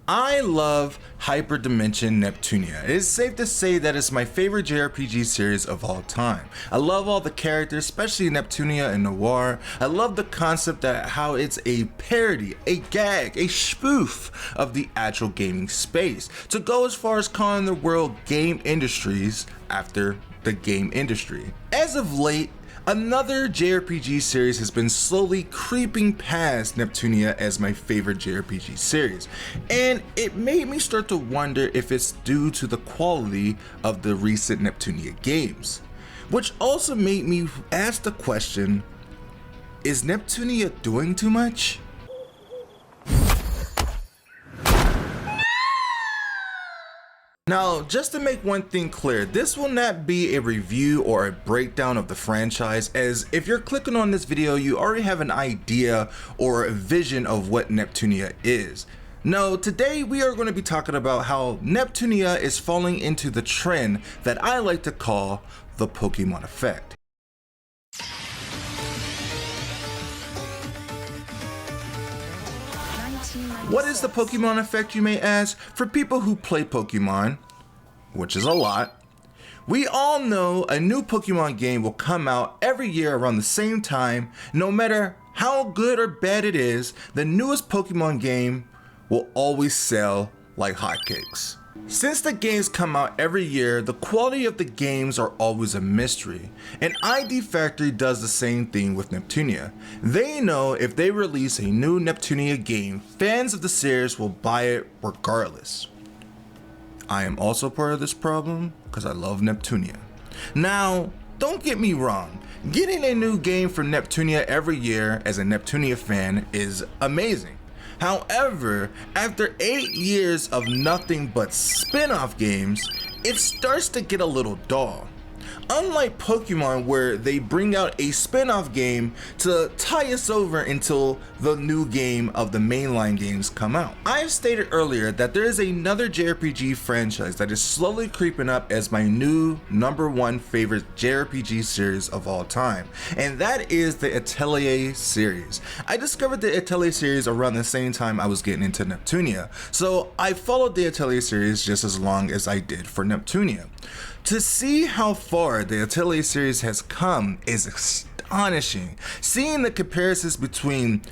I love Hyperdimension Neptunia. It is safe to say that it's my favorite JRPG series of all time. I love all the characters, especially Neptunia and Noir. I love the concept that how it's a parody, a gag, a spoof of the actual gaming space. To go as far as calling the world game industries after the game industry. As of late, another JRPG series has been slowly creeping past Neptunia as my favorite JRPG series, and it made me start to wonder if it's due to the quality of the recent Neptunia games, which also made me ask the question, is Neptunia doing too much? Now, just to make one thing clear, this will not be a review or a breakdown of the franchise, as if you're clicking on this video, you already have an idea or a vision of what Neptunia is. No, today we are going to be talking about how Neptunia is falling into the trend that I like to call the Pokémon effect. What is the Pokémon effect, you may ask? For people who play Pokémon, which is a lot, we all know a new Pokémon game will come out every year around the same time. No matter how good or bad it is, the newest Pokémon game will always sell like hotcakes. Since the games come out every year, the quality of the games are always a mystery, and ID Factory does the same thing with Neptunia. They know if they release a new Neptunia game, fans of the series will buy it regardless. I am also part of this problem because I love Neptunia. Now, don't get me wrong, getting a new game for Neptunia every year as a Neptunia fan is amazing. However, after 8 years of nothing but spin-off games, it starts to get a little dull. Unlike Pokemon, where they bring out a spin-off game to tie us over until the new game of the mainline games come out. I have stated earlier that there is another JRPG franchise that is slowly creeping up as my new #1 favorite JRPG series of all time, and that is the Atelier series. I discovered the Atelier series around the same time I was getting into Neptunia, so I followed the Atelier series just as long as I did for Neptunia. To see how far the Atelier series has come is astonishing. Seeing the comparisons between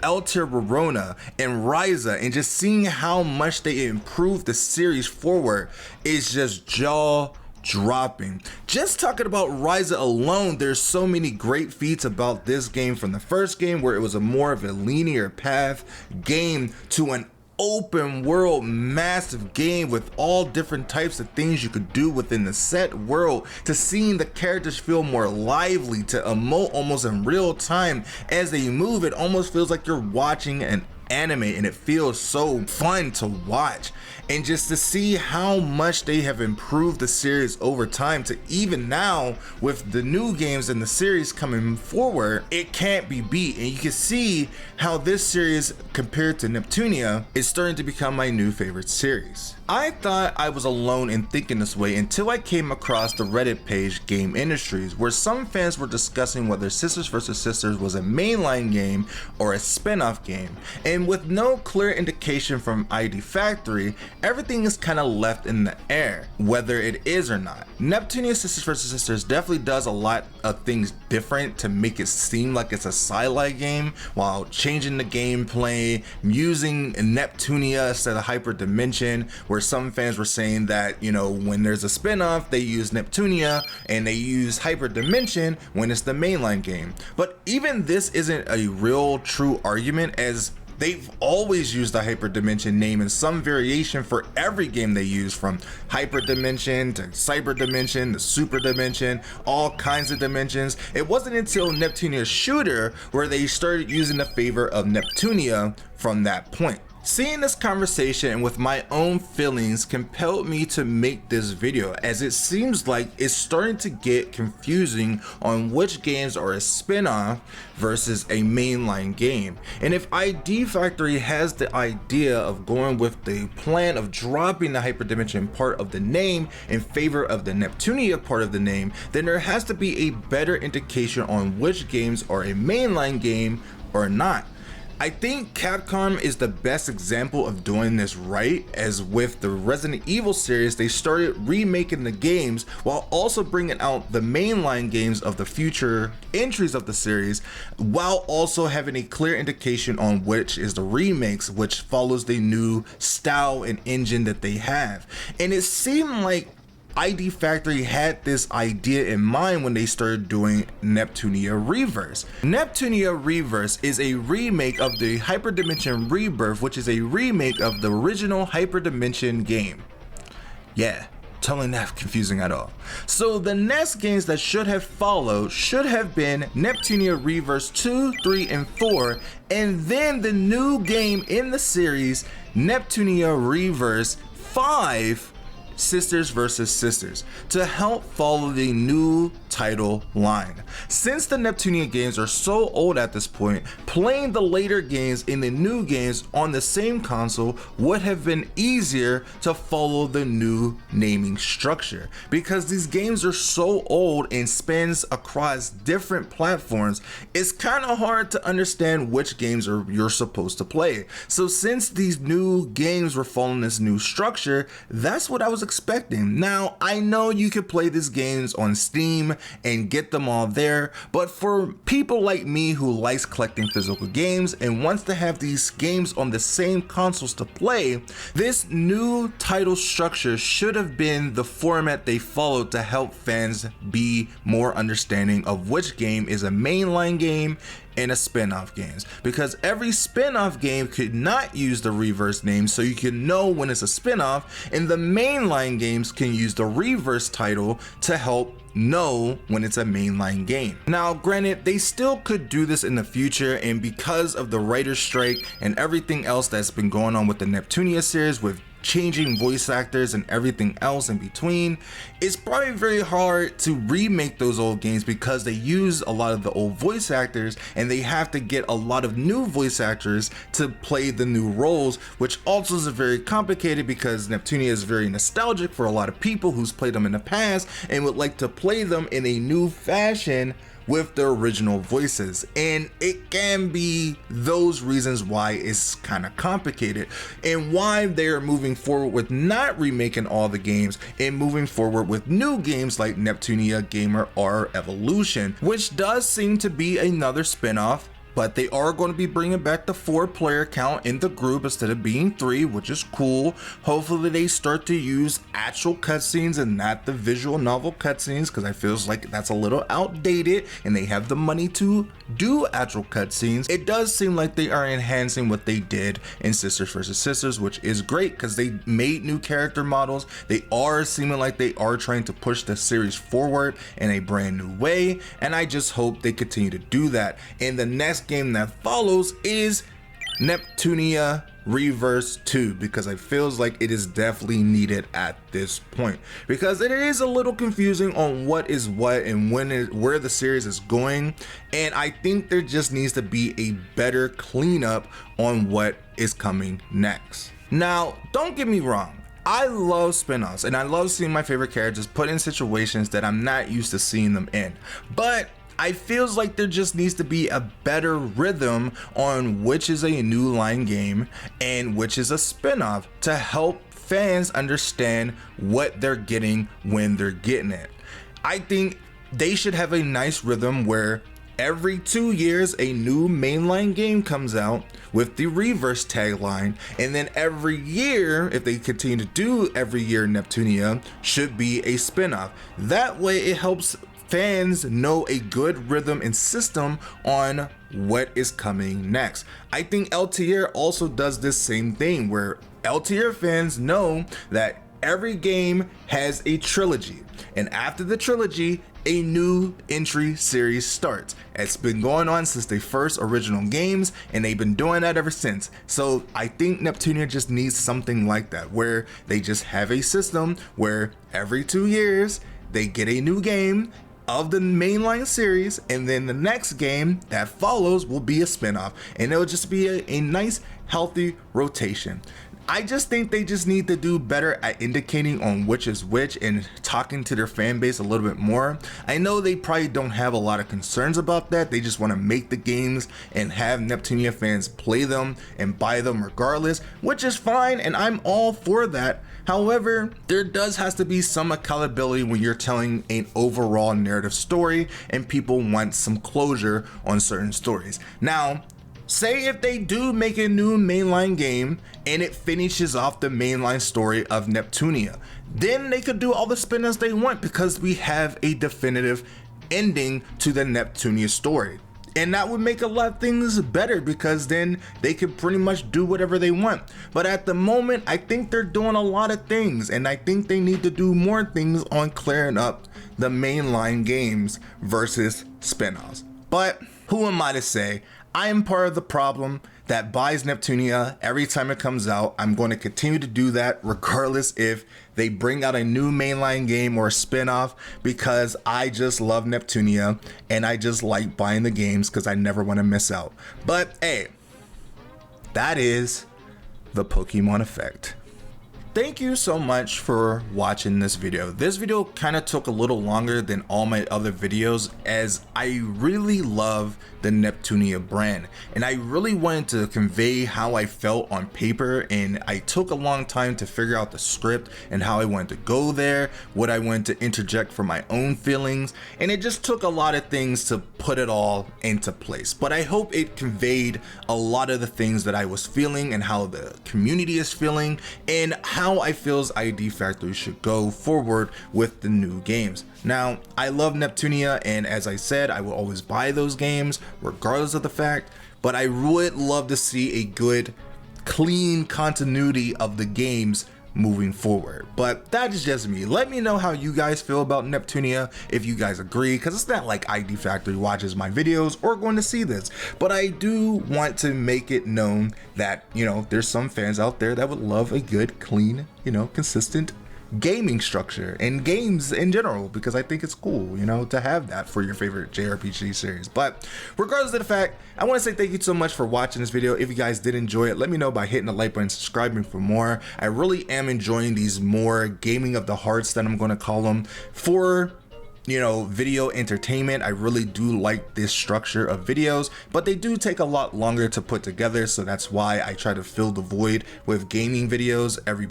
Altair Verona and Ryza and just seeing how much they improved the series forward is just jaw-dropping. Just talking about Ryza alone, there's so many great feats about this game, from the first game where it was a more of a linear path game to an open world massive game with all different types of things you could do within the set world, to seeing the characters feel more lively, to emote almost in real time as they move. It almost feels like you're watching an anime, and it feels so fun to watch. And just to see how much they have improved the series over time to even now with the new games in the series coming forward, it can't be beat. And you can see how this series compared to Neptunia is starting to become my new favorite series. I thought I was alone in thinking this way until I came across the Reddit page Game Industries, where some fans were discussing whether Sisters vs. Sisters was a mainline game or a spin-off game. And with no clear indication from ID Factory, everything is kind of left in the air, whether it is or not. Neptunia Sisters vs. Sisters definitely does a lot of things different to make it seem like it's a sci-fi game, while changing the gameplay, using Neptunia instead of Hyperdimension, where some fans were saying that, you know, when there's a spin-off, they use Neptunia and they use Hyperdimension when it's the mainline game. But even this isn't a real true argument, as they've always used the Hyperdimension name in some variation for every game they use, from Hyperdimension to Cyberdimension to Super Dimension, all kinds of dimensions. It wasn't until Neptunia Shooter where they started using the favor of Neptunia from that point. Seeing this conversation and with my own feelings compelled me to make this video, as it seems like it's starting to get confusing on which games are a spin-off versus a mainline game. And if ID Factory has the idea of going with the plan of dropping the Hyperdimension part of the name in favor of the Neptunia part of the name, then there has to be a better indication on which games are a mainline game or not. I think Capcom is the best example of doing this right, as with the Resident Evil series, they started remaking the games while also bringing out the mainline games of the future entries of the series, while also having a clear indication on which is the remakes, which follows the new style and engine that they have. And it seemed like ID Factory had this idea in mind when they started doing Neptunia Reverse. Neptunia Reverse is a remake of the Hyperdimension Rebirth, which is a remake of the original Hyperdimension game. Yeah, totally not confusing at all. So the next games that should have followed should have been Neptunia Reverse 2, 3, and 4, and then the new game in the series, Neptunia Reverse 5, Sisters vs. Sisters, to help follow the new title line. Since the Neptunia games are so old at this point, playing the later games in the new games on the same console would have been easier to follow the new naming structure, because these games are so old and spans across different platforms. It's kind of hard to understand which games you're supposed to play. So since these new games were following this new structure, that's what I was expecting. Now, I know you could play these games on Steam and get them all there, but for people like me who likes collecting physical games and wants to have these games on the same consoles to play, this new title structure should have been the format they followed to help fans be more understanding of which game is a mainline game and a spin-off games, because every spin-off game could not use the reverse name, so you can know when it's a spin-off, and the mainline games can use the reverse title to help know when it's a mainline game. Now granted, they still could do this in the future, and because of the writer's strike and everything else that's been going on with the Neptunia series, with changing voice actors and everything else in between, it's probably very hard to remake those old games because they use a lot of the old voice actors and they have to get a lot of new voice actors to play the new roles, which also is very complicated because Neptunia is very nostalgic for a lot of people who's played them in the past and would like to play them in a new fashion with the original voices, and it can be those reasons why it's kind of complicated and why they're moving forward with not remaking all the games and moving forward with new games like Neptunia Gamer R Evolution, which does seem to be another spin-off. But they are going to be bringing back the 4-player count in the group instead of being 3, which is cool. Hopefully they start to use actual cutscenes and not the visual novel cutscenes, because I feel like that's a little outdated and they have the money to do actual cutscenes. It does seem like they are enhancing what they did in Sisters vs. Sisters, which is great because they made new character models. They are seeming like they are trying to push the series forward in a brand new way, and I just hope they continue to do that. And the next game that follows is Neptunia Reverse 2, because it feels like it is definitely needed at this point, because it is a little confusing on what is what and where the series is going, and I think there just needs to be a better cleanup on what is coming next. Now, don't get me wrong, I love spin-offs and I love seeing my favorite characters put in situations that I'm not used to seeing them in, but I feels like there just needs to be a better rhythm on which is a new line game and which is a spin-off to help fans understand what they're getting when they're getting it. I think they should have a nice rhythm where every 2 years a new mainline game comes out with the reverse tagline, and then every year, if they continue to do every year, Neptunia should be a spin-off. That way it helps fans know a good rhythm and system on what is coming next. I think LTR also does this same thing, where LTR fans know that every game has a trilogy, and after the trilogy, a new entry series starts. It's been going on since the first original games, and they've been doing that ever since. So I think Neptunia just needs something like that, where they just have a system where every 2 years they get a new game of the mainline series, and then the next game that follows will be a spin-off, and it'll just be a nice healthy rotation. I just think they just need to do better at indicating on which is which and talking to their fan base a little bit more. I know they probably don't have a lot of concerns about that. They just want to make the games and have Neptunia fans play them and buy them regardless, which is fine, and I'm all for that. However, there has to be some accountability when you're telling an overall narrative story and people want some closure on certain stories. Now, say if they do make a new mainline game and it finishes off the mainline story of Neptunia, then they could do all the spin-offs they want because we have a definitive ending to the Neptunia story. And that would make a lot of things better because then they could pretty much do whatever they want. But at the moment, I think they're doing a lot of things, and I think they need to do more things on clearing up the mainline games versus spin-offs. But who am I to say? I am part of the problem that buys Neptunia every time it comes out. I'm going to continue to do that regardless if they bring out a new mainline game or a spin-off, because I just love Neptunia and I just like buying the games because I never want to miss out. But hey, that is the Pokemon effect. Thank you so much for watching this video. This video kind of took a little longer than all my other videos as I really love the Neptunia brand and I really wanted to convey how I felt on paper, and I took a long time to figure out the script and how I wanted to go there, what I wanted to interject for my own feelings, and it just took a lot of things to put it all into place. But I hope it conveyed a lot of the things that I was feeling and how the community is feeling and how I feels ID Factory should go forward with the new games. Now, I love Neptunia, and as I said, I will always buy those games regardless of the fact, but I would love to see a good, clean continuity of the games moving forward. But that is just me. Let me know how you guys feel about Neptunia, if you guys agree, because it's not like ID Factory watches my videos or going to see this, but I do want to make it known that, you know, there's some fans out there that would love a good, clean, you know, consistent gaming structure and games in general, because I think it's cool, you know, to have that for your favorite JRPG series. But regardless of the fact, I want to say thank you so much for watching this video. If you guys did enjoy it, let me know by hitting the like button, subscribing for more. I really am enjoying these more gaming of the hearts that I'm going to call them for, you know, video entertainment. I really do like this structure of videos, but they do take a lot longer to put together, so that's why I try to fill the void with gaming videos every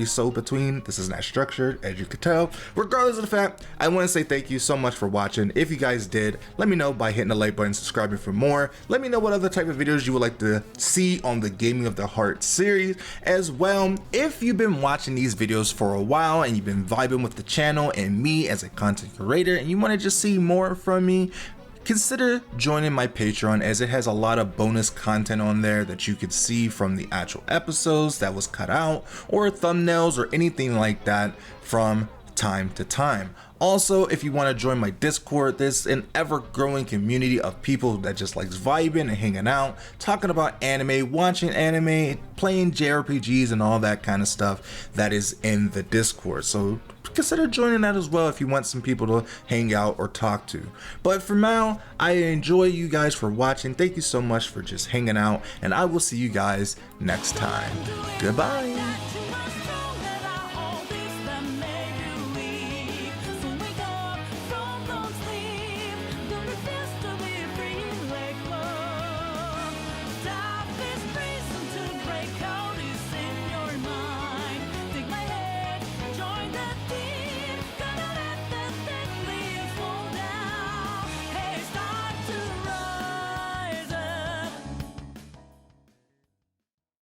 so between. This is not structured, as you could tell. Regardless of the fact, I want to say thank you so much for watching. If you guys did, let me know by hitting the like button, subscribing for more. Let me know what other type of videos you would like to see on the Gaming of the Heart series as well. If you've been watching these videos for a while and you've been vibing with the channel and me as a content creator and you want to just see more from me, consider joining my Patreon, as it has a lot of bonus content on there that you could see from the actual episodes that was cut out, or thumbnails or anything like that from time to time. Also, if you want to join my Discord, there's an ever-growing community of people that just likes vibing and hanging out, talking about anime, watching anime, playing JRPGs and all that kind of stuff that is in the Discord. So consider joining that as well if you want some people to hang out or talk to. But for now, I enjoy you guys for watching. Thank you so much for just hanging out, and I will see you guys next time. Goodbye.